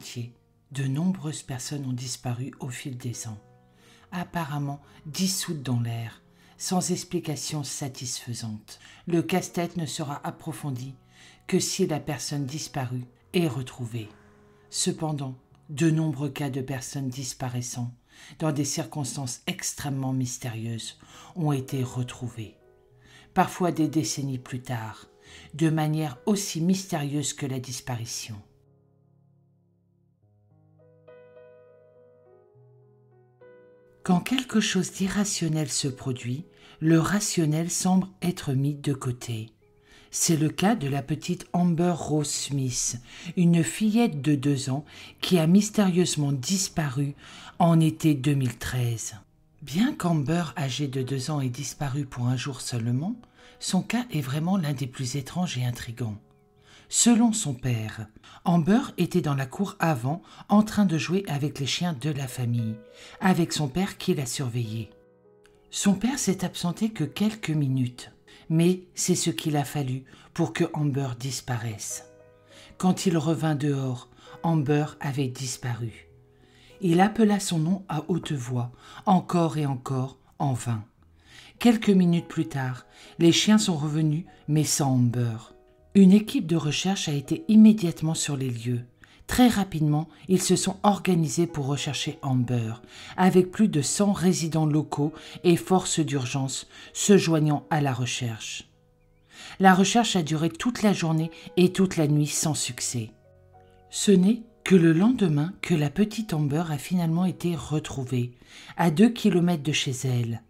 entier, de nombreuses personnes ont disparu au fil des ans, apparemment dissoutes dans l'air, sans explication satisfaisante. Le casse-tête ne sera approfondi que si la personne disparue est retrouvée. Cependant, de nombreux cas de personnes disparaissant dans des circonstances extrêmement mystérieuses ont été retrouvés, parfois des décennies plus tard, de manière aussi mystérieuse que la disparition. Quand quelque chose d'irrationnel se produit, le rationnel semble être mis de côté. C'est le cas de la petite Amber Rose Smith, une fillette de 2 ans qui a mystérieusement disparu en été 2013. Bien qu'Amber, âgée de 2 ans, ait disparu pour un jour seulement, son cas est vraiment l'un des plus étranges et intrigants. Selon son père, Amber était dans la cour avant, en train de jouer avec les chiens de la famille, avec son père qui la surveillait. Son père s'est absenté que quelques minutes, mais c'est ce qu'il a fallu pour que Amber disparaisse. Quand il revint dehors, Amber avait disparu. Il appela son nom à haute voix, encore et encore, en vain. Quelques minutes plus tard, les chiens sont revenus, mais sans Amber. Une équipe de recherche a été immédiatement sur les lieux. Très rapidement, ils se sont organisés pour rechercher Amber, avec plus de 100 résidents locaux et forces d'urgence se joignant à la recherche. La recherche a duré toute la journée et toute la nuit sans succès. Ce n'est que le lendemain que la petite Amber a finalement été retrouvée, à 2 kilomètres de chez elle.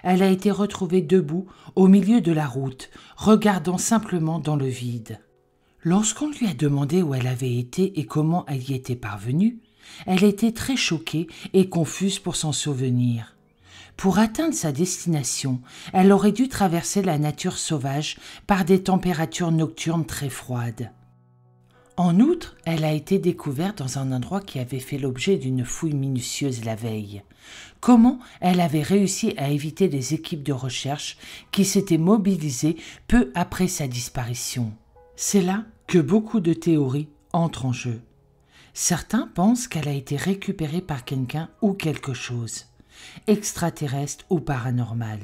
Elle a été retrouvée debout au milieu de la route, regardant simplement dans le vide. Lorsqu'on lui a demandé où elle avait été et comment elle y était parvenue, elle était très choquée et confuse pour s'en souvenir. Pour atteindre sa destination, elle aurait dû traverser la nature sauvage par des températures nocturnes très froides. En outre, elle a été découverte dans un endroit qui avait fait l'objet d'une fouille minutieuse la veille. Comment elle avait réussi à éviter les équipes de recherche qui s'étaient mobilisées peu après sa disparition? C'est là que beaucoup de théories entrent en jeu. Certains pensent qu'elle a été récupérée par quelqu'un ou quelque chose, extraterrestre ou paranormal,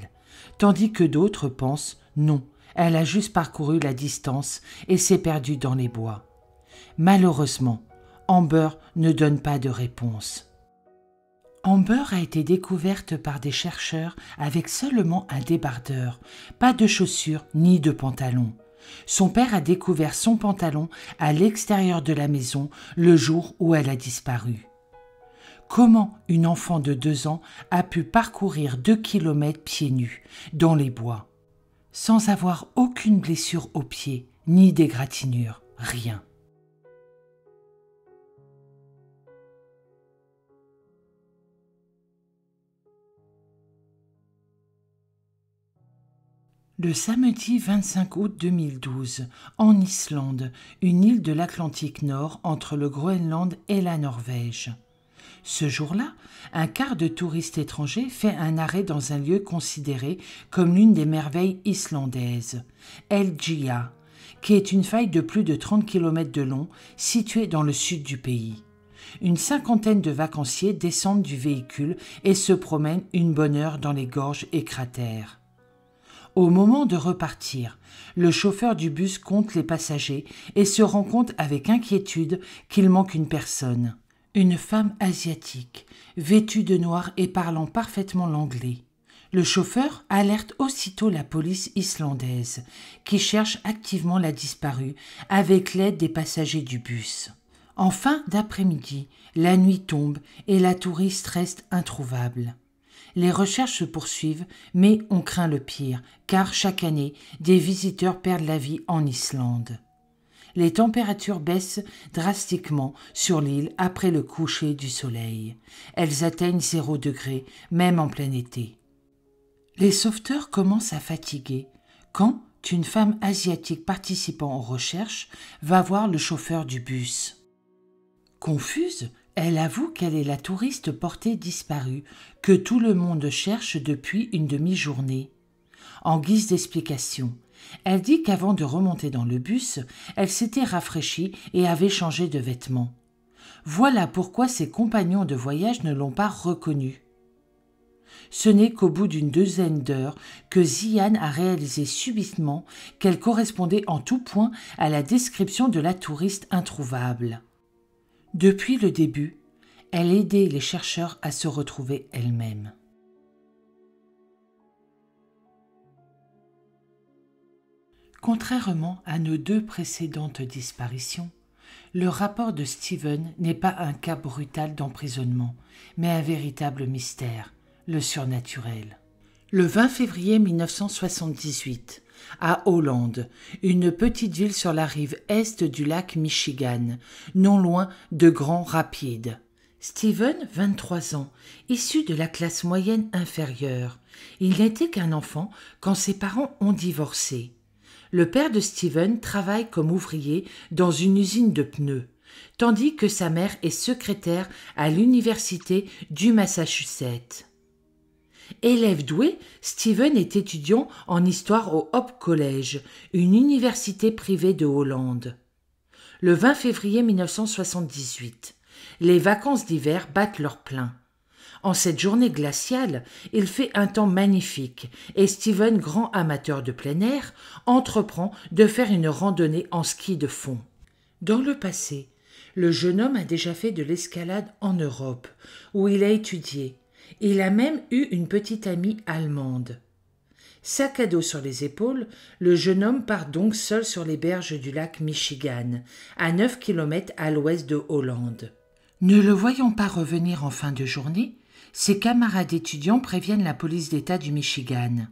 tandis que d'autres pensent non, elle a juste parcouru la distance et s'est perdue dans les bois. Malheureusement, Amber ne donne pas de réponse. Amber a été découverte par des chercheurs avec seulement un débardeur, pas de chaussures ni de pantalon. Son père a découvert son pantalon à l'extérieur de la maison le jour où elle a disparu. Comment une enfant de 2 ans a pu parcourir 2 kilomètres pieds nus dans les bois, sans avoir aucune blessure aux pieds, ni d'égratignure, rien? Le samedi 25 août 2012, en Islande, une île de l'Atlantique Nord entre le Groenland et la Norvège. Ce jour-là, un quart de touristes étrangers fait un arrêt dans un lieu considéré comme l'une des merveilles islandaises, Helgia, qui est une faille de plus de 30 km de long située dans le sud du pays. Une cinquantaine de vacanciers descendent du véhicule et se promènent une bonne heure dans les gorges et cratères. Au moment de repartir, le chauffeur du bus compte les passagers et se rend compte avec inquiétude qu'il manque une personne. Une femme asiatique, vêtue de noir et parlant parfaitement l'anglais. Le chauffeur alerte aussitôt la police islandaise, qui cherche activement la disparue avec l'aide des passagers du bus. En fin d'après-midi, la nuit tombe et la touriste reste introuvable. Les recherches se poursuivent, mais on craint le pire, car chaque année, des visiteurs perdent la vie en Islande. Les températures baissent drastiquement sur l'île après le coucher du soleil. Elles atteignent 0 degré, même en plein été. Les sauveteurs commencent à fatiguer quand une femme asiatique participant aux recherches va voir le chauffeur du bus. Confuse, elle avoue qu'elle est la touriste portée disparue que tout le monde cherche depuis une demi-journée. En guise d'explication, elle dit qu'avant de remonter dans le bus, elle s'était rafraîchie et avait changé de vêtements. Voilà pourquoi ses compagnons de voyage ne l'ont pas reconnu. Ce n'est qu'au bout d'une douzaine d'heures que Ziane a réalisé subitement qu'elle correspondait en tout point à la description de la touriste introuvable. Depuis le début, elle aidait les chercheurs à se retrouver elle-même. Contrairement à nos 2 précédentes disparitions, le rapport de Steven n'est pas un cas brutal d'emprisonnement, mais un véritable mystère, le surnaturel. Le 20 février 1978, à Holland, une petite ville sur la rive est du lac Michigan, non loin de Grand Rapids. Steven, 23 ans, issu de la classe moyenne inférieure. Il n'était qu'un enfant quand ses parents ont divorcé. Le père de Steven travaille comme ouvrier dans une usine de pneus, tandis que sa mère est secrétaire à l'université du Massachusetts. Élève doué, Steven est étudiant en histoire au Hope College, une université privée de Hollande. Le 20 février 1978, les vacances d'hiver battent leur plein. En cette journée glaciale, il fait un temps magnifique et Steven, grand amateur de plein air, entreprend de faire une randonnée en ski de fond. Dans le passé, le jeune homme a déjà fait de l'escalade en Europe, où il a étudié. Il a même eu une petite amie allemande. Sac à dos sur les épaules, le jeune homme part donc seul sur les berges du lac Michigan, à 9 km à l'ouest de Hollande. Ne le voyant pas revenir en fin de journée, ses camarades étudiants préviennent la police d'État du Michigan.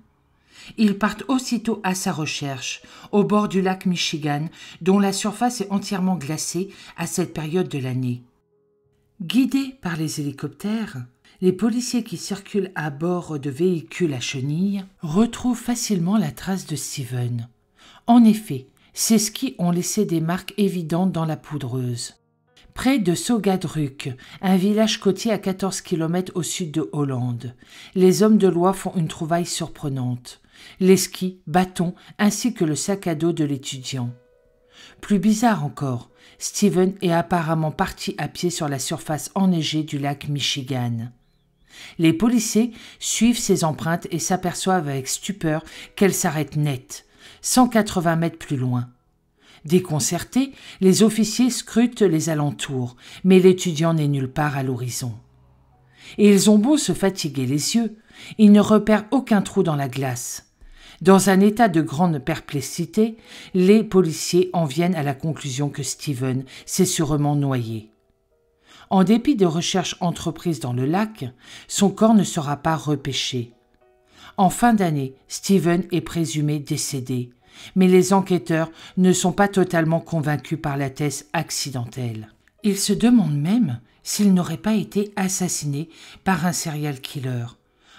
Ils partent aussitôt à sa recherche, au bord du lac Michigan, dont la surface est entièrement glacée à cette période de l'année. Guidés par les hélicoptères, les policiers qui circulent à bord de véhicules à chenilles retrouvent facilement la trace de Steven. En effet, ses skis ont laissé des marques évidentes dans la poudreuse. Près de Saugadruck, un village côtier à 14 km au sud de Hollande, les hommes de loi font une trouvaille surprenante. Les skis, bâtons, ainsi que le sac à dos de l'étudiant. Plus bizarre encore, Steven est apparemment parti à pied sur la surface enneigée du lac Michigan. Les policiers suivent ses empreintes et s'aperçoivent avec stupeur qu'elles s'arrêtent net, 180 mètres plus loin. Déconcertés, les officiers scrutent les alentours, mais l'étudiant n'est nulle part à l'horizon. Et ils ont beau se fatiguer les yeux, ils ne repèrent aucun trou dans la glace. Dans un état de grande perplexité, les policiers en viennent à la conclusion que Steven s'est sûrement noyé. En dépit de recherches entreprises dans le lac, son corps ne sera pas repêché. En fin d'année, Steven est présumé décédé, mais les enquêteurs ne sont pas totalement convaincus par la thèse accidentelle. Ils se demandent même s'il n'aurait pas été assassiné par un serial killer.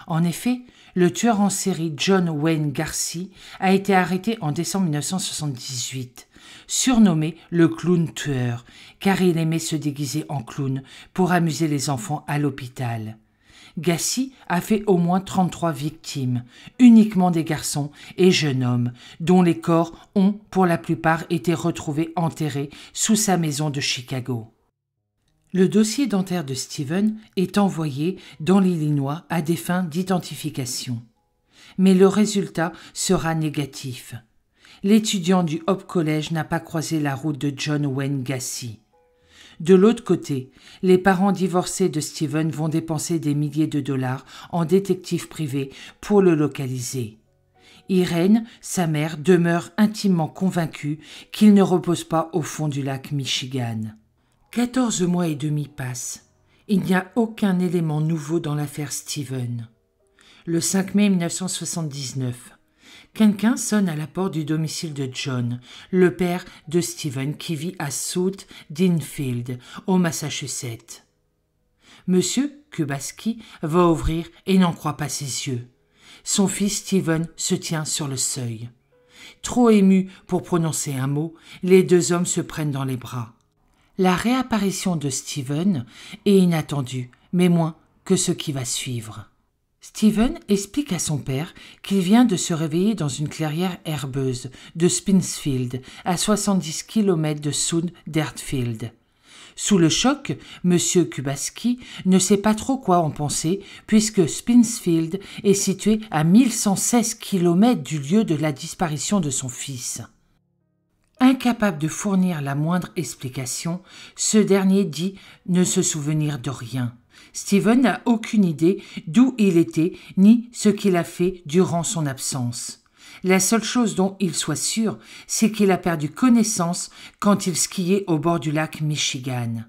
En effet, le tueur en série John Wayne Gacy a été arrêté en décembre 1978, surnommé le clown tueur, car il aimait se déguiser en clown pour amuser les enfants à l'hôpital. Gacy a fait au moins 33 victimes, uniquement des garçons et jeunes hommes, dont les corps ont pour la plupart été retrouvés enterrés sous sa maison de Chicago. Le dossier dentaire de Steven est envoyé dans l'Illinois à des fins d'identification. Mais le résultat sera négatif. L'étudiant du Hope College n'a pas croisé la route de John Wayne Gacy. De l'autre côté, les parents divorcés de Steven vont dépenser des milliers de dollars en détectives privés pour le localiser. Irène, sa mère, demeure intimement convaincue qu'il ne repose pas au fond du lac Michigan. 14 mois et demi passent. Il n'y a aucun élément nouveau dans l'affaire Steven. Le 5 mai 1979, quelqu'un sonne à la porte du domicile de John, le père de Steven qui vit à South Deanfield, au Massachusetts. Monsieur Kubaski va ouvrir et n'en croit pas ses yeux. Son fils Steven se tient sur le seuil. Trop émus pour prononcer un mot, les deux hommes se prennent dans les bras. La réapparition de Steven est inattendue, mais moins que ce qui va suivre. Steven explique à son père qu'il vient de se réveiller dans une clairière herbeuse de Spinsfield, à 70 km de South Deerfield. Sous le choc, M. Kubaski ne sait pas trop quoi en penser puisque Spinsfield est situé à 1116 km du lieu de la disparition de son fils. Incapable de fournir la moindre explication, ce dernier dit ne se souvenir de rien. Steven n'a aucune idée d'où il était ni ce qu'il a fait durant son absence. La seule chose dont il soit sûr, c'est qu'il a perdu connaissance quand il skiait au bord du lac Michigan.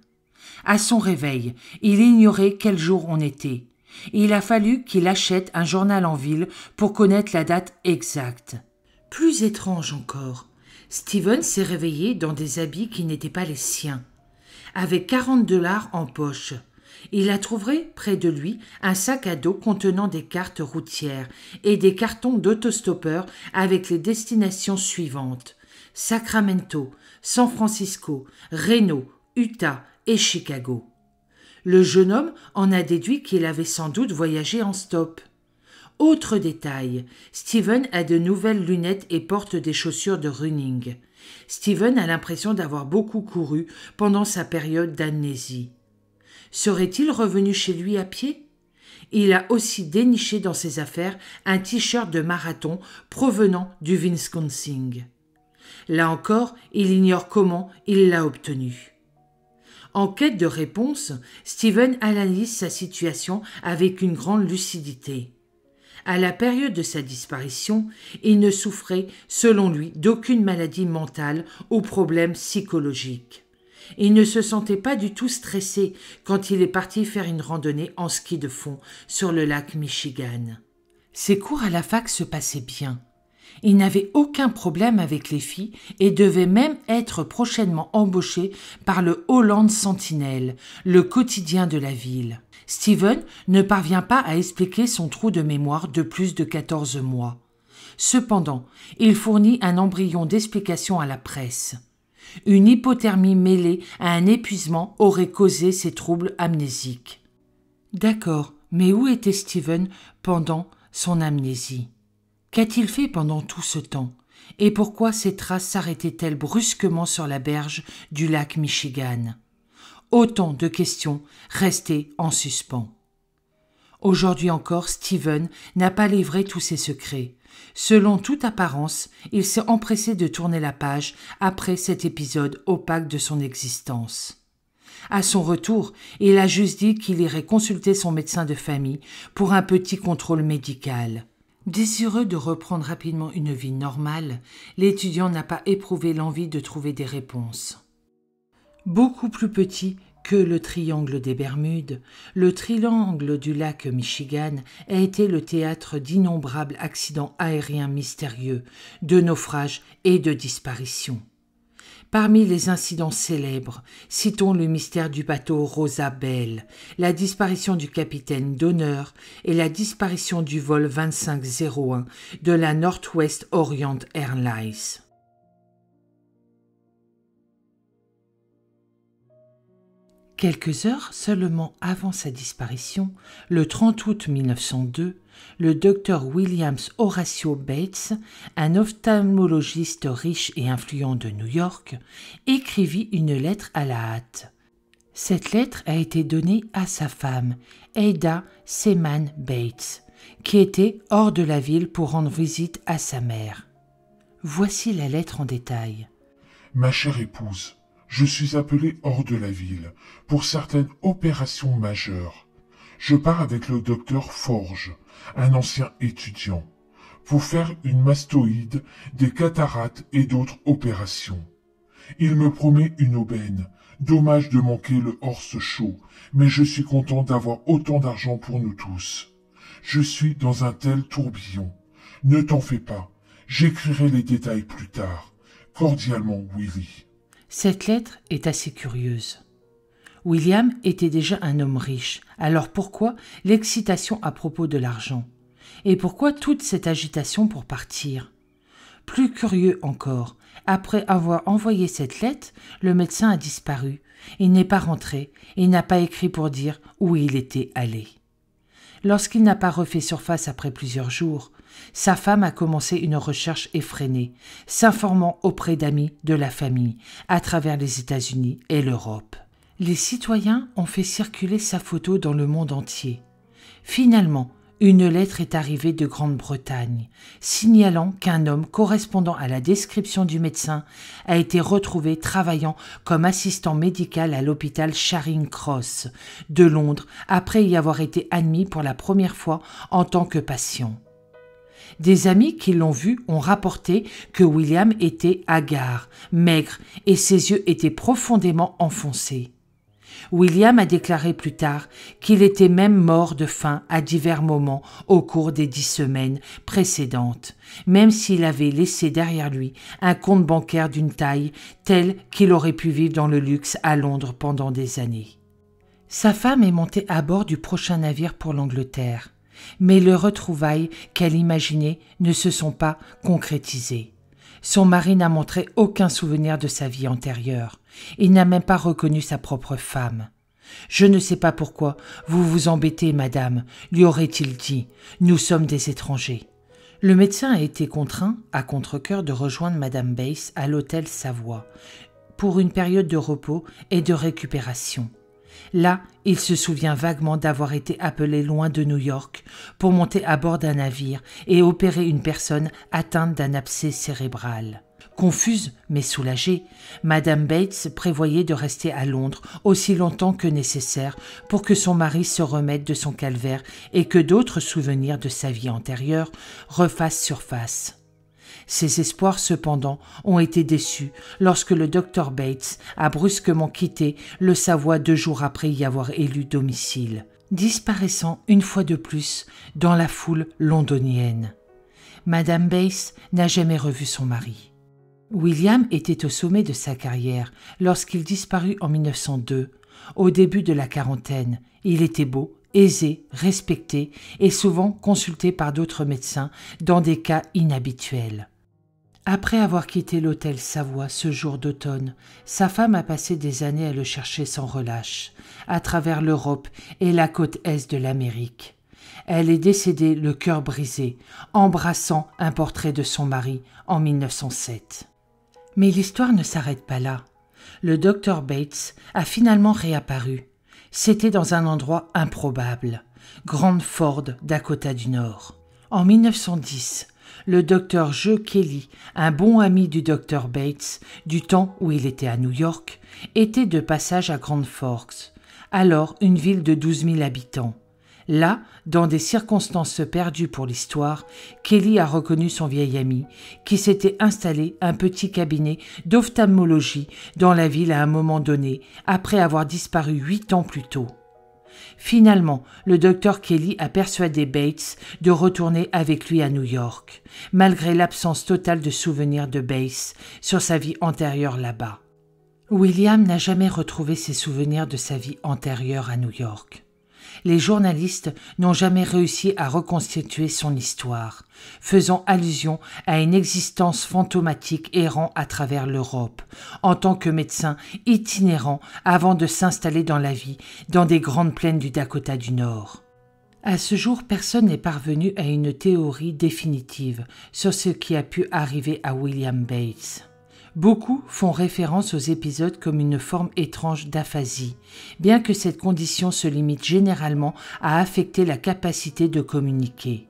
À son réveil, il ignorait quel jour on était. Il a fallu qu'il achète un journal en ville pour connaître la date exacte. Plus étrange encore, Steven s'est réveillé dans des habits qui n'étaient pas les siens. Avec 40 $ en poche, il a trouvé près de lui un sac à dos contenant des cartes routières et des cartons d'autostoppeurs avec les destinations suivantes: Sacramento, San Francisco, Reno, Utah et Chicago. Le jeune homme en a déduit qu'il avait sans doute voyagé en stop. Autre détail, Steven a de nouvelles lunettes et porte des chaussures de running. Steven a l'impression d'avoir beaucoup couru pendant sa période d'amnésie. Serait-il revenu chez lui à pied? Il a aussi déniché dans ses affaires un t-shirt de marathon provenant du Wisconsin. Là encore, il ignore comment il l'a obtenu. En quête de réponse, Steven analyse sa situation avec une grande lucidité. À la période de sa disparition, il ne souffrait, selon lui, d'aucune maladie mentale ou problème psychologique. Il ne se sentait pas du tout stressé quand il est parti faire une randonnée en ski de fond sur le lac Michigan. Ses cours à la fac se passaient bien. Il n'avait aucun problème avec les filles et devait même être prochainement embauché par le Holland Sentinel, le quotidien de la ville. Steven ne parvient pas à expliquer son trou de mémoire de plus de 14 mois. Cependant, il fournit un embryon d'explication à la presse. Une hypothermie mêlée à un épuisement aurait causé ces troubles amnésiques. D'accord, mais où était Steven pendant son amnésie? Qu'a-t-il fait pendant tout ce temps? Et pourquoi ses traces s'arrêtaient-elles brusquement sur la berge du lac Michigan? Autant de questions restées en suspens. Aujourd'hui encore, Steven n'a pas livré tous ses secrets. Selon toute apparence, il s'est empressé de tourner la page après cet épisode opaque de son existence. À son retour, il a juste dit qu'il irait consulter son médecin de famille pour un petit contrôle médical. Désireux de reprendre rapidement une vie normale, l'étudiant n'a pas éprouvé l'envie de trouver des réponses. Beaucoup plus petit que le triangle des Bermudes, le triangle du lac Michigan a été le théâtre d'innombrables accidents aériens mystérieux, de naufrages et de disparitions. Parmi les incidents célèbres, citons le mystère du bateau Rosa Bell, la disparition du capitaine d'honneur et la disparition du vol 2501 de la Northwest Orient Airlines. Quelques heures seulement avant sa disparition, le 30 août 1902, le docteur William Horatio Bates, un ophtalmologiste riche et influent de New York, écrivit une lettre à la hâte. Cette lettre a été donnée à sa femme, Ada Seaman Bates, qui était hors de la ville pour rendre visite à sa mère. Voici la lettre en détail. Ma chère épouse, je suis appelé hors de la ville pour certaines opérations majeures. Je pars avec le docteur Forge, un ancien étudiant, pour faire une mastoïde, des cataractes et d'autres opérations. Il me promet une aubaine. Dommage de manquer le horse show, mais je suis content d'avoir autant d'argent pour nous tous. Je suis dans un tel tourbillon. Ne t'en fais pas, j'écrirai les détails plus tard. Cordialement, Willy. Cette lettre est assez curieuse. William était déjà un homme riche, alors pourquoi l'excitation à propos de l'argent? Et pourquoi toute cette agitation pour partir? Plus curieux encore, après avoir envoyé cette lettre, le médecin a disparu. Il n'est pas rentré et n'a pas écrit pour dire où il était allé. Lorsqu'il n'a pas refait surface après plusieurs jours, sa femme a commencé une recherche effrénée, s'informant auprès d'amis de la famille, à travers les États-Unis et l'Europe. Les citoyens ont fait circuler sa photo dans le monde entier. Finalement, une lettre est arrivée de Grande-Bretagne, signalant qu'un homme correspondant à la description du médecin a été retrouvé travaillant comme assistant médical à l'hôpital Charing Cross de Londres après y avoir été admis pour la première fois en tant que patient. Des amis qui l'ont vu ont rapporté que William était hagard, maigre et ses yeux étaient profondément enfoncés. William a déclaré plus tard qu'il était même mort de faim à divers moments au cours des 10 semaines précédentes, même s'il avait laissé derrière lui un compte bancaire d'une taille telle qu'il aurait pu vivre dans le luxe à Londres pendant des années. Sa femme est montée à bord du prochain navire pour l'Angleterre, mais les retrouvailles qu'elle imaginait ne se sont pas concrétisées. Son mari n'a montré aucun souvenir de sa vie antérieure. Il n'a même pas reconnu sa propre femme. « Je ne sais pas pourquoi vous vous embêtez, madame », lui aurait-il dit. « Nous sommes des étrangers. » Le médecin a été contraint, à contre-cœur, de rejoindre madame Bates à l'hôtel Savoie pour une période de repos et de récupération. Là, il se souvient vaguement d'avoir été appelé loin de New York pour monter à bord d'un navire et opérer une personne atteinte d'un abcès cérébral. Confuse mais soulagée, madame Bates prévoyait de rester à Londres aussi longtemps que nécessaire pour que son mari se remette de son calvaire et que d'autres souvenirs de sa vie antérieure refassent surface. Ses espoirs, cependant, ont été déçus lorsque le docteur Bates a brusquement quitté le Savoie 2 jours après y avoir élu domicile, disparaissant une fois de plus dans la foule londonienne. Madame Bates n'a jamais revu son mari. William était au sommet de sa carrière lorsqu'il disparut en 1902, au début de la quarantaine. Il était beau, aisé, respecté et souvent consulté par d'autres médecins dans des cas inhabituels. Après avoir quitté l'hôtel Savoie ce jour d'automne, sa femme a passé des années à le chercher sans relâche, à travers l'Europe et la côte est de l'Amérique. Elle est décédée le cœur brisé, embrassant un portrait de son mari en 1907. Mais l'histoire ne s'arrête pas là. Le docteur Bates a finalement réapparu. C'était dans un endroit improbable, Grand Ford, Dakota du Nord. En 1910, le docteur Joe Kelly, un bon ami du docteur Bates, du temps où il était à New York, était de passage à Grand Forks, alors une ville de 12 000 habitants. Là, dans des circonstances perdues pour l'histoire, Kelly a reconnu son vieil ami, qui s'était installé un petit cabinet d'ophtalmologie dans la ville à un moment donné, après avoir disparu 8 ans plus tôt. Finalement, le docteur Kelly a persuadé Bates de retourner avec lui à New York, malgré l'absence totale de souvenirs de Bates sur sa vie antérieure là-bas. William n'a jamais retrouvé ses souvenirs de sa vie antérieure à New York. Les journalistes n'ont jamais réussi à reconstituer son histoire, faisant allusion à une existence fantomatique errant à travers l'Europe, en tant que médecin itinérant avant de s'installer dans la vie dans des grandes plaines du Dakota du Nord. À ce jour, personne n'est parvenu à une théorie définitive sur ce qui a pu arriver à William Bates. Beaucoup font référence aux épisodes comme une forme étrange d'aphasie, bien que cette condition se limite généralement à affecter la capacité de communiquer.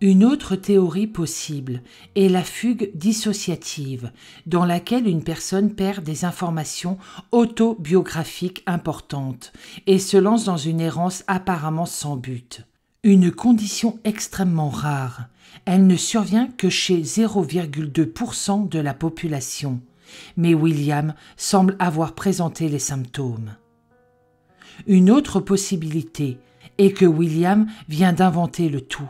Une autre théorie possible est la fugue dissociative, dans laquelle une personne perd des informations autobiographiques importantes et se lance dans une errance apparemment sans but. Une condition extrêmement rare. Elle ne survient que chez 0,2% de la population, mais William semble avoir présenté les symptômes. Une autre possibilité est que William vient d'inventer le tout.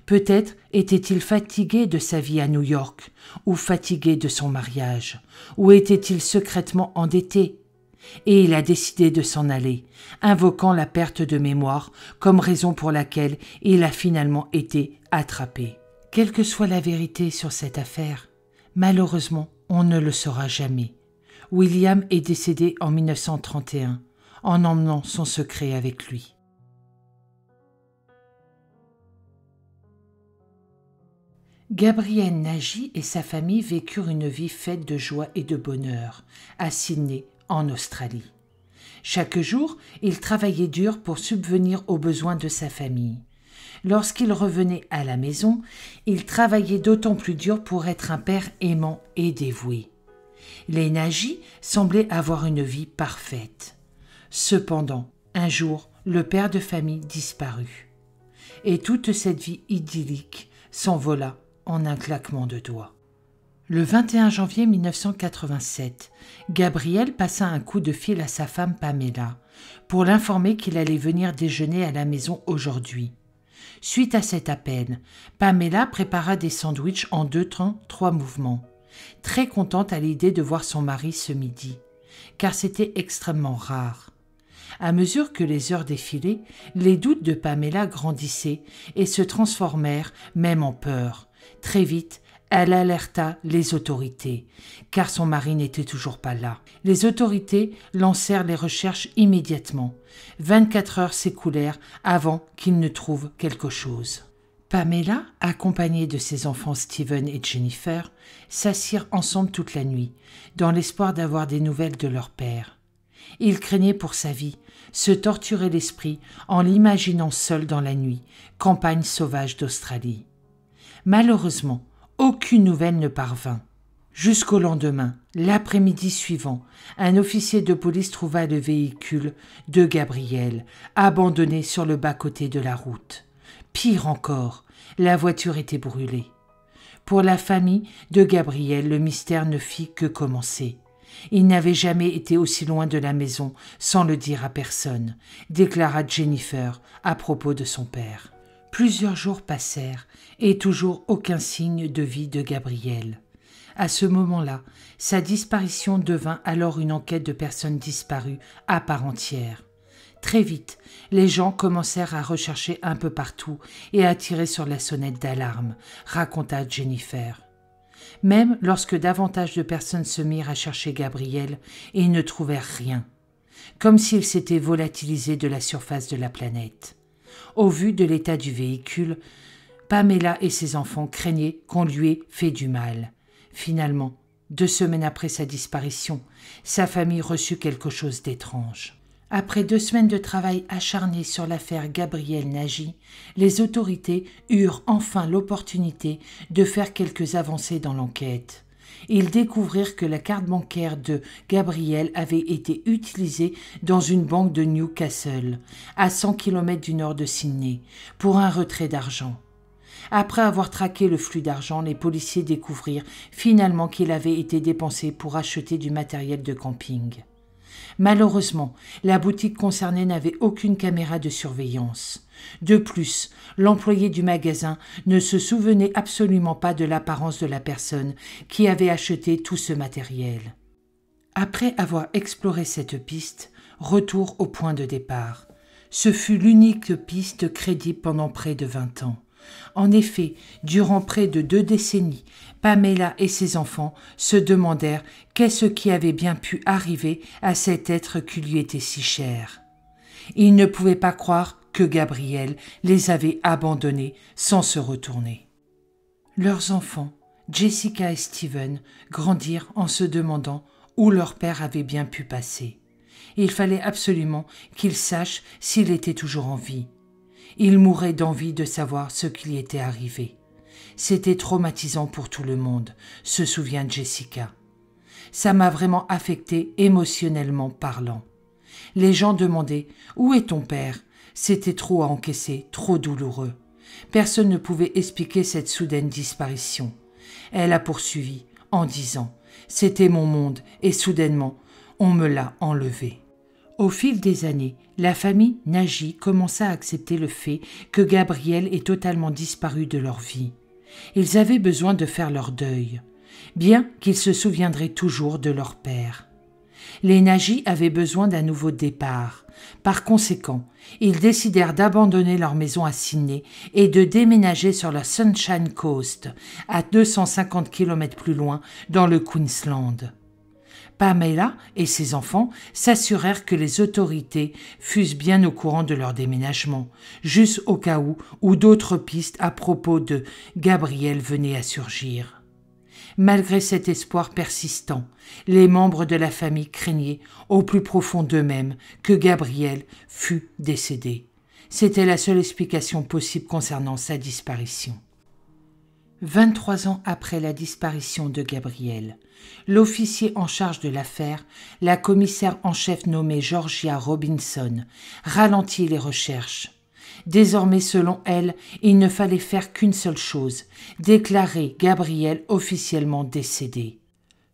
Peut-être était-il fatigué de sa vie à New York, ou fatigué de son mariage, ou était-il secrètement endetté. Et il a décidé de s'en aller, invoquant la perte de mémoire comme raison pour laquelle il a finalement été attrapé. Quelle que soit la vérité sur cette affaire, malheureusement, on ne le saura jamais. William est décédé en 1931, en emmenant son secret avec lui. Gabriel Nagy et sa famille vécurent une vie faite de joie et de bonheur à Sydney, en Australie. Chaque jour, il travaillait dur pour subvenir aux besoins de sa famille. Lorsqu'il revenait à la maison, il travaillait d'autant plus dur pour être un père aimant et dévoué. Les Nagy semblaient avoir une vie parfaite. Cependant, un jour, le père de famille disparut. Et toute cette vie idyllique s'envola en un claquement de doigts. Le 21 janvier 1987, Gabriel passa un coup de fil à sa femme Pamela pour l'informer qu'il allait venir déjeuner à la maison aujourd'hui. Suite à cet appel, Pamela prépara des sandwichs en 2 temps, 3 mouvements, très contente à l'idée de voir son mari ce midi, car c'était extrêmement rare. À mesure que les heures défilaient, les doutes de Pamela grandissaient et se transformèrent même en peur. Très vite, elle alerta les autorités, car son mari n'était toujours pas là. Les autorités lancèrent les recherches immédiatement. 24 heures s'écoulèrent avant qu'ils ne trouvent quelque chose. Pamela, accompagnée de ses enfants Steven et Jennifer, s'assirent ensemble toute la nuit, dans l'espoir d'avoir des nouvelles de leur père. Il craignait pour sa vie, se torturait l'esprit en l'imaginant seul dans la nuit, campagne sauvage d'Australie. Malheureusement, aucune nouvelle ne parvint. Jusqu'au lendemain, l'après-midi suivant, un officier de police trouva le véhicule de Gabriel, abandonné sur le bas-côté de la route. Pire encore, la voiture était brûlée. Pour la famille de Gabriel, le mystère ne fit que commencer. Il n'avait jamais été aussi loin de la maison sans le dire à personne, déclara Jennifer à propos de son père. Plusieurs jours passèrent et toujours aucun signe de vie de Gabriel. À ce moment-là, sa disparition devint alors une enquête de personnes disparues à part entière. Très vite, les gens commencèrent à rechercher un peu partout et à tirer sur la sonnette d'alarme, raconta Jennifer. Même lorsque davantage de personnes se mirent à chercher Gabriel, ils ne trouvèrent rien, comme s'il s'était volatilisé de la surface de la planète. Au vu de l'état du véhicule, Pamela et ses enfants craignaient qu'on lui ait fait du mal. Finalement, 2 semaines après sa disparition, sa famille reçut quelque chose d'étrange. Après 2 semaines de travail acharné sur l'affaire Gabriel Nagy, les autorités eurent enfin l'opportunité de faire quelques avancées dans l'enquête. Ils découvrirent que la carte bancaire de Gabriel avait été utilisée dans une banque de Newcastle, à 100 km du nord de Sydney, pour un retrait d'argent. Après avoir traqué le flux d'argent, les policiers découvrirent finalement qu'il avait été dépensé pour acheter du matériel de camping. Malheureusement, la boutique concernée n'avait aucune caméra de surveillance. De plus, l'employé du magasin ne se souvenait absolument pas de l'apparence de la personne qui avait acheté tout ce matériel. Après avoir exploré cette piste, retour au point de départ. Ce fut l'unique piste crédible pendant près de 20 ans. En effet, durant près de 2 décennies, Pamela et ses enfants se demandèrent qu'est-ce qui avait bien pu arriver à cet être qui lui était si cher. Ils ne pouvaient pas croire que Gabriel les avait abandonnés sans se retourner. Leurs enfants, Jessica et Steven, grandirent en se demandant où leur père avait bien pu passer. Il fallait absolument qu'ils sachent s'il était toujours en vie. Il mourait d'envie de savoir ce qui lui était arrivé. C'était traumatisant pour tout le monde, se souvient Jessica. Ça m'a vraiment affectée émotionnellement parlant. Les gens demandaient « Où est ton père ?» C'était trop à encaisser, trop douloureux. Personne ne pouvait expliquer cette soudaine disparition. Elle a poursuivi en disant « C'était mon monde et soudainement, on me l'a enlevé. » Au fil des années, la famille Nagy commença à accepter le fait que Gabriel ait totalement disparu de leur vie. Ils avaient besoin de faire leur deuil, bien qu'ils se souviendraient toujours de leur père. Les Nagy avaient besoin d'un nouveau départ. Par conséquent, ils décidèrent d'abandonner leur maison à Sydney et de déménager sur la Sunshine Coast, à 250 km plus loin, dans le Queensland. Pamela et ses enfants s'assurèrent que les autorités fussent bien au courant de leur déménagement, juste au cas où d'autres pistes à propos de Gabriel venaient à surgir. Malgré cet espoir persistant, les membres de la famille craignaient au plus profond d'eux-mêmes que Gabriel fût décédé. C'était la seule explication possible concernant sa disparition. 23 ans après la disparition de Gabriel, l'officier en charge de l'affaire, la commissaire en chef nommée Georgia Robinson, ralentit les recherches. Désormais, selon elle, il ne fallait faire qu'une seule chose, déclarer Gabriel officiellement décédé.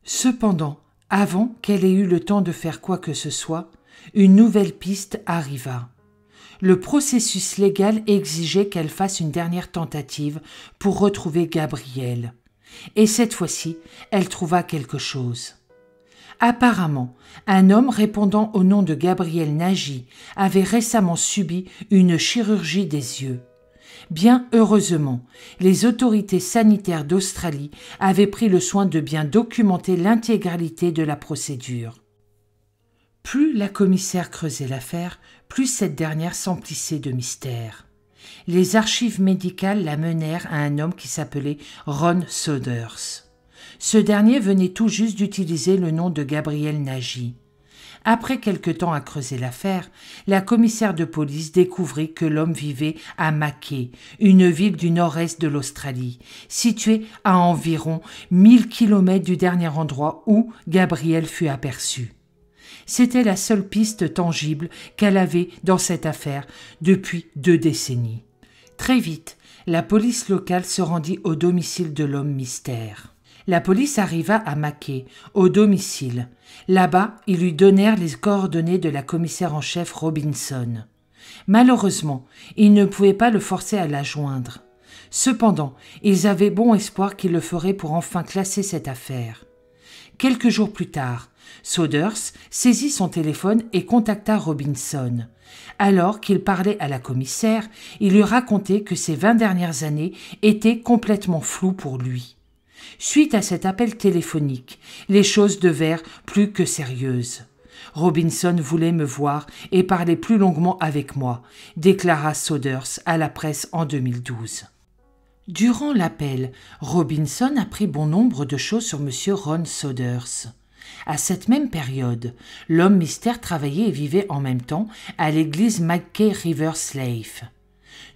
Cependant, avant qu'elle ait eu le temps de faire quoi que ce soit, une nouvelle piste arriva. Le processus légal exigeait qu'elle fasse une dernière tentative pour retrouver Gabriel. Et cette fois-ci, elle trouva quelque chose. Apparemment, un homme répondant au nom de Gabriel Nagy avait récemment subi une chirurgie des yeux. Bien heureusement, les autorités sanitaires d'Australie avaient pris le soin de bien documenter l'intégralité de la procédure. Plus la commissaire creusait l'affaire, plus cette dernière s'emplissait de mystères. Les archives médicales la menèrent à un homme qui s'appelait Ron Saunders. Ce dernier venait tout juste d'utiliser le nom de Gabriel Nagy. Après quelque temps à creuser l'affaire, la commissaire de police découvrit que l'homme vivait à Mackay, une ville du nord-est de l'Australie, située à environ 1000 km du dernier endroit où Gabriel fut aperçu. C'était la seule piste tangible qu'elle avait dans cette affaire depuis 2 décennies. Très vite, la police locale se rendit au domicile de l'homme mystère. La police arriva à Mackay, au domicile. Là-bas, ils lui donnèrent les coordonnées de la commissaire en chef Robinson. Malheureusement, ils ne pouvaient pas le forcer à la joindre. Cependant, ils avaient bon espoir qu'il le ferait pour enfin classer cette affaire. Quelques jours plus tard, Saunders saisit son téléphone et contacta Robinson. Alors qu'il parlait à la commissaire, il lui racontait que ces 20 dernières années étaient complètement floues pour lui. Suite à cet appel téléphonique, les choses devinrent plus que sérieuses. « Robinson voulait me voir et parler plus longuement avec moi », déclara Saunders à la presse en 2012. Durant l'appel, Robinson apprit bon nombre de choses sur M. Ron Saunders. À cette même période, l'homme mystère travaillait et vivait en même temps à l'église Mackay River Slave.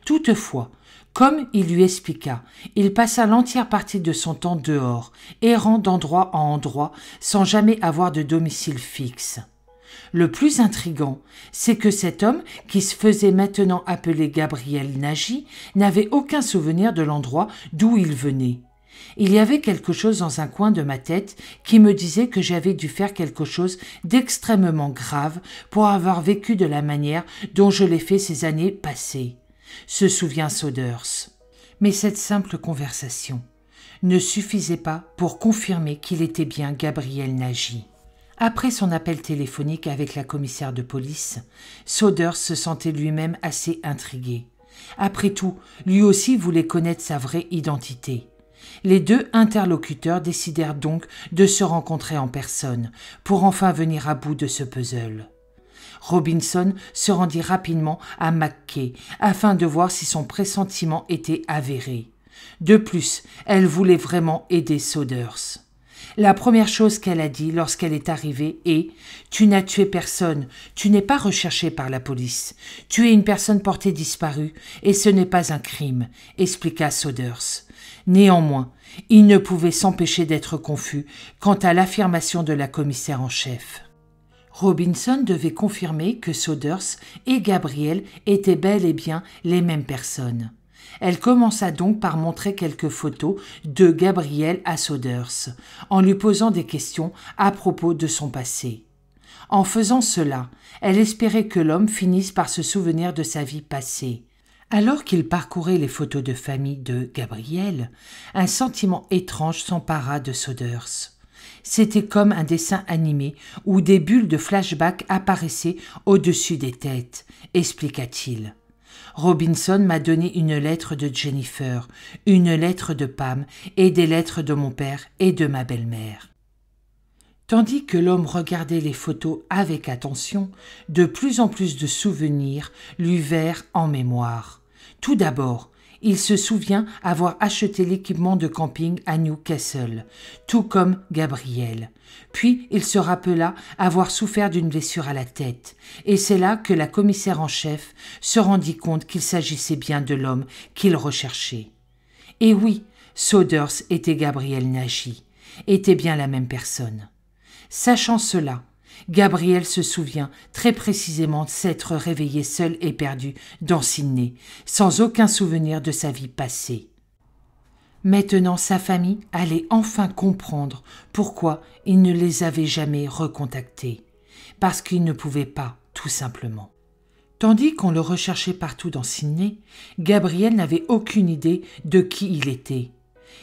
Toutefois, comme il lui expliqua, il passa l'entière partie de son temps dehors, errant d'endroit en endroit sans jamais avoir de domicile fixe. Le plus intrigant, c'est que cet homme, qui se faisait maintenant appeler Gabriel Nagy, n'avait aucun souvenir de l'endroit d'où il venait. Il y avait quelque chose dans un coin de ma tête qui me disait que j'avais dû faire quelque chose d'extrêmement grave pour avoir vécu de la manière dont je l'ai fait ces années passées, se souvient Saunders. Mais cette simple conversation ne suffisait pas pour confirmer qu'il était bien Gabriel Nagy. Après son appel téléphonique avec la commissaire de police, Saunders se sentait lui-même assez intrigué. Après tout, lui aussi voulait connaître sa vraie identité. Les 2 interlocuteurs décidèrent donc de se rencontrer en personne pour enfin venir à bout de ce puzzle. Robinson se rendit rapidement à Mackay afin de voir si son pressentiment était avéré. De plus, elle voulait vraiment aider Saunders. La première chose qu'elle a dit lorsqu'elle est arrivée est « Tu n'as tué personne, tu n'es pas recherché par la police. Tu es une personne portée disparue et ce n'est pas un crime », expliqua Saunders. Néanmoins, il ne pouvait s'empêcher d'être confus quant à l'affirmation de la commissaire en chef. Robinson devait confirmer que Saunders et Gabriel étaient bel et bien les mêmes personnes. Elle commença donc par montrer quelques photos de Gabriel à Saunders, en lui posant des questions à propos de son passé. En faisant cela, elle espérait que l'homme finisse par se souvenir de sa vie passée. Alors qu'il parcourait les photos de famille de Gabriel, un sentiment étrange s'empara de Saunders. C'était comme un dessin animé où des bulles de flashback apparaissaient au-dessus des têtes, expliqua-t-il. Robinson m'a donné une lettre de Jennifer, une lettre de Pam et des lettres de mon père et de ma belle-mère. Tandis que l'homme regardait les photos avec attention, de plus en plus de souvenirs lui vinrent en mémoire. Tout d'abord, Il se souvient avoir acheté l'équipement de camping à Newcastle, tout comme Gabriel. Puis il se rappela avoir souffert d'une blessure à la tête, et c'est là que la commissaire en chef se rendit compte qu'il s'agissait bien de l'homme qu'il recherchait. Et oui, Saunders était Gabriel Nagy, était bien la même personne. Sachant cela, Gabriel se souvient très précisément de s'être réveillé seul et perdu dans Sydney, sans aucun souvenir de sa vie passée. Maintenant, sa famille allait enfin comprendre pourquoi il ne les avait jamais recontactés. Parce qu'il ne pouvait pas, tout simplement. Tandis qu'on le recherchait partout dans Sydney, Gabriel n'avait aucune idée de qui il était.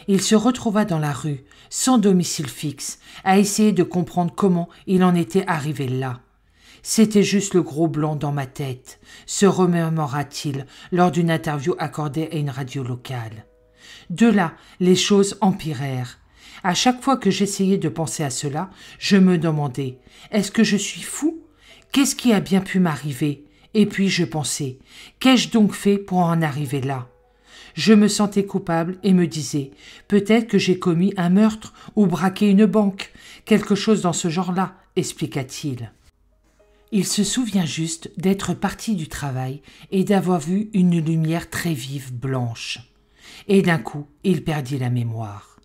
Il se retrouva dans la rue, sans domicile fixe, à essayer de comprendre comment il en était arrivé là. C'était juste le gros blanc dans ma tête, se remémora-t-il lors d'une interview accordée à une radio locale. De là, les choses empirèrent. À chaque fois que j'essayais de penser à cela, je me demandais « Est-ce que je suis fou ? Qu'est-ce qui a bien pu m'arriver ?» Et puis je pensais « Qu'ai-je donc fait pour en arriver là ?» Je me sentais coupable et me disais « Peut-être que j'ai commis un meurtre ou braqué une banque, quelque chose dans ce genre-là », expliqua-t-il. Il se souvient juste d'être parti du travail et d'avoir vu une lumière très vive blanche. Et d'un coup, il perdit la mémoire.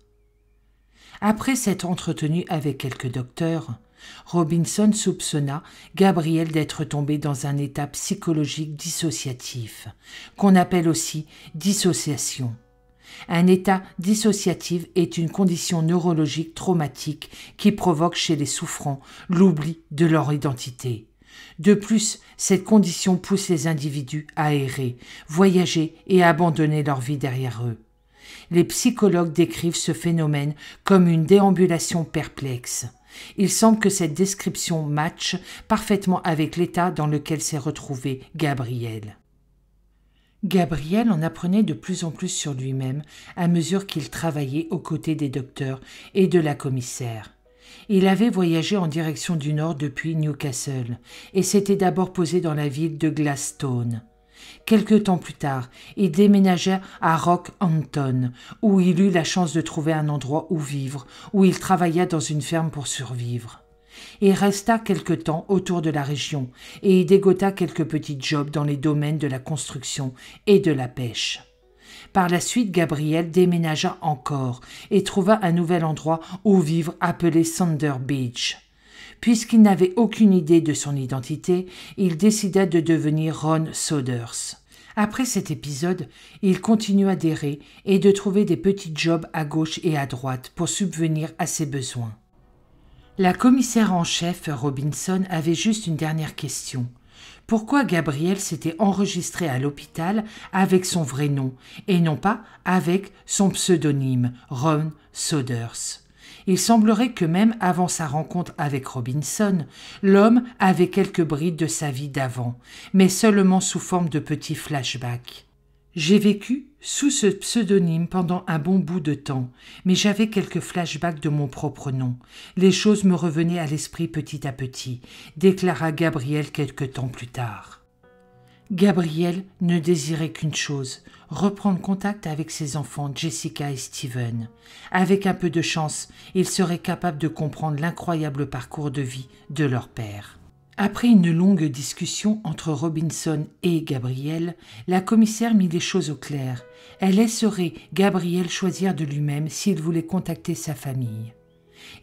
Après s'être entretenu avec quelques docteurs, Robinson soupçonna Gabriel d'être tombé dans un état psychologique dissociatif, qu'on appelle aussi dissociation. Un état dissociatif est une condition neurologique traumatique qui provoque chez les souffrants l'oubli de leur identité. De plus, cette condition pousse les individus à errer, voyager et à abandonner leur vie derrière eux. Les psychologues décrivent ce phénomène comme une déambulation perplexe. Il semble que cette description matche parfaitement avec l'état dans lequel s'est retrouvé Gabriel. Gabriel en apprenait de plus en plus sur lui-même à mesure qu'il travaillait aux côtés des docteurs et de la commissaire. Il avait voyagé en direction du nord depuis Newcastle et s'était d'abord posé dans la ville de Gladstone. Quelque temps plus tard, il déménagea à Rockhampton, où il eut la chance de trouver un endroit où vivre, où il travailla dans une ferme pour survivre. Il resta quelque temps autour de la région et y dégota quelques petits jobs dans les domaines de la construction et de la pêche. Par la suite, Gabriel déménagea encore et trouva un nouvel endroit où vivre appelé Thunder Beach. Puisqu'il n'avait aucune idée de son identité, il décida de devenir Ron Saunders. Après cet épisode, il continua d'errer et de trouver des petits jobs à gauche et à droite pour subvenir à ses besoins. La commissaire en chef, Robinson, avait juste une dernière question. Pourquoi Gabriel s'était enregistré à l'hôpital avec son vrai nom et non pas avec son pseudonyme, Ron Saunders? Il semblerait que même avant sa rencontre avec Robinson, l'homme avait quelques brides de sa vie d'avant, mais seulement sous forme de petits flashbacks. J'ai vécu sous ce pseudonyme pendant un bon bout de temps, mais j'avais quelques flashbacks de mon propre nom. Les choses me revenaient à l'esprit petit à petit, déclara Gabriel quelque temps plus tard. Gabriel ne désirait qu'une chose, reprendre contact avec ses enfants Jessica et Steven. Avec un peu de chance, il serait capable de comprendre l'incroyable parcours de vie de leur père. Après une longue discussion entre Robinson et Gabriel, la commissaire mit les choses au clair. Elle laisserait Gabriel choisir de lui-même s'il voulait contacter sa famille.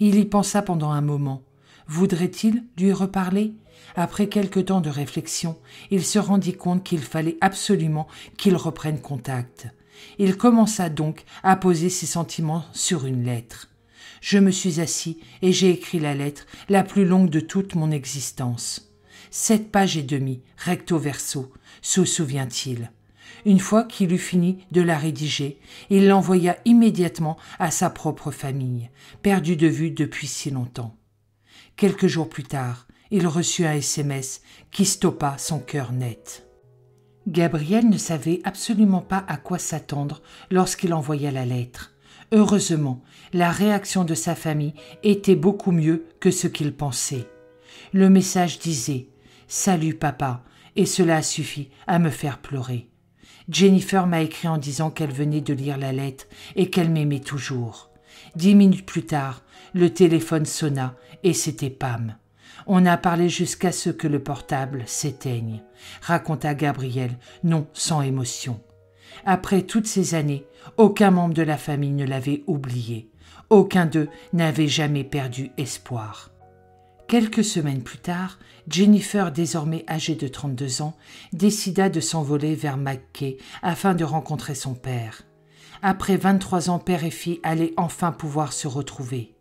Il y pensa pendant un moment. Voudrait-il lui reparler ? Après quelque temps de réflexion, il se rendit compte qu'il fallait absolument qu'il reprenne contact. Il commença donc à poser ses sentiments sur une lettre. Je me suis assis et j'ai écrit la lettre la plus longue de toute mon existence. 7 pages et demie, recto verso, se souvient-il. Une fois qu'il eut fini de la rédiger, il l'envoya immédiatement à sa propre famille, perdue de vue depuis si longtemps. Quelques jours plus tard, il reçut un SMS qui stoppa son cœur net. Gabriel ne savait absolument pas à quoi s'attendre lorsqu'il envoya la lettre. Heureusement, la réaction de sa famille était beaucoup mieux que ce qu'il pensait. Le message disait « Salut papa » et cela a suffi à me faire pleurer. Jennifer m'a écrit en disant qu'elle venait de lire la lettre et qu'elle m'aimait toujours. 10 minutes plus tard, le téléphone sonna et c'était Pam. On a parlé jusqu'à ce que le portable s'éteigne, raconta Gabrielle, non sans émotion. Après toutes ces années, aucun membre de la famille ne l'avait oublié. Aucun d'eux n'avait jamais perdu espoir. Quelques semaines plus tard, Jennifer, désormais âgée de 32 ans, décida de s'envoler vers McKay afin de rencontrer son père. Après 23 ans, père et fille allaient enfin pouvoir se retrouver.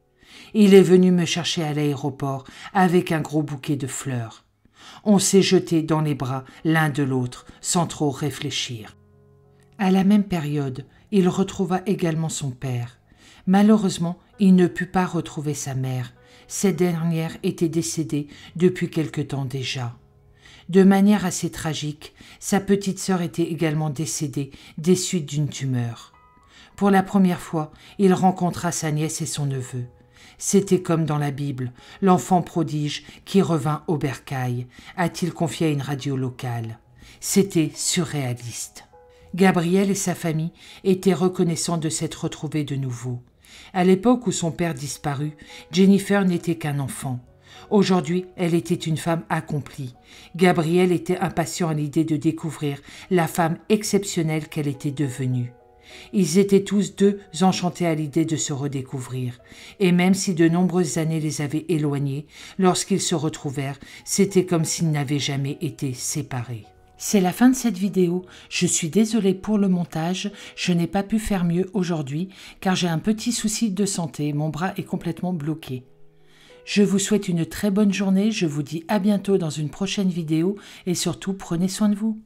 Il est venu me chercher à l'aéroport avec un gros bouquet de fleurs. On s'est jetés dans les bras l'un de l'autre sans trop réfléchir. À la même période, il retrouva également son père. Malheureusement, il ne put pas retrouver sa mère. Cette dernière était décédée depuis quelque temps déjà. De manière assez tragique, sa petite sœur était également décédée des suites d'une tumeur. Pour la première fois, il rencontra sa nièce et son neveu. C'était comme dans la Bible, l'enfant prodige qui revint au bercail, a-t-il confié à une radio locale. C'était surréaliste. Gabriel et sa famille étaient reconnaissants de s'être retrouvés de nouveau. À l'époque où son père disparut, Jennifer n'était qu'un enfant. Aujourd'hui, elle était une femme accomplie. Gabriel était impatient à l'idée de découvrir la femme exceptionnelle qu'elle était devenue. Ils étaient tous deux enchantés à l'idée de se redécouvrir. Et même si de nombreuses années les avaient éloignés, lorsqu'ils se retrouvèrent, c'était comme s'ils n'avaient jamais été séparés. C'est la fin de cette vidéo. Je suis désolée pour le montage, je n'ai pas pu faire mieux aujourd'hui car j'ai un petit souci de santé, mon bras est complètement bloqué. Je vous souhaite une très bonne journée, je vous dis à bientôt dans une prochaine vidéo et surtout prenez soin de vous.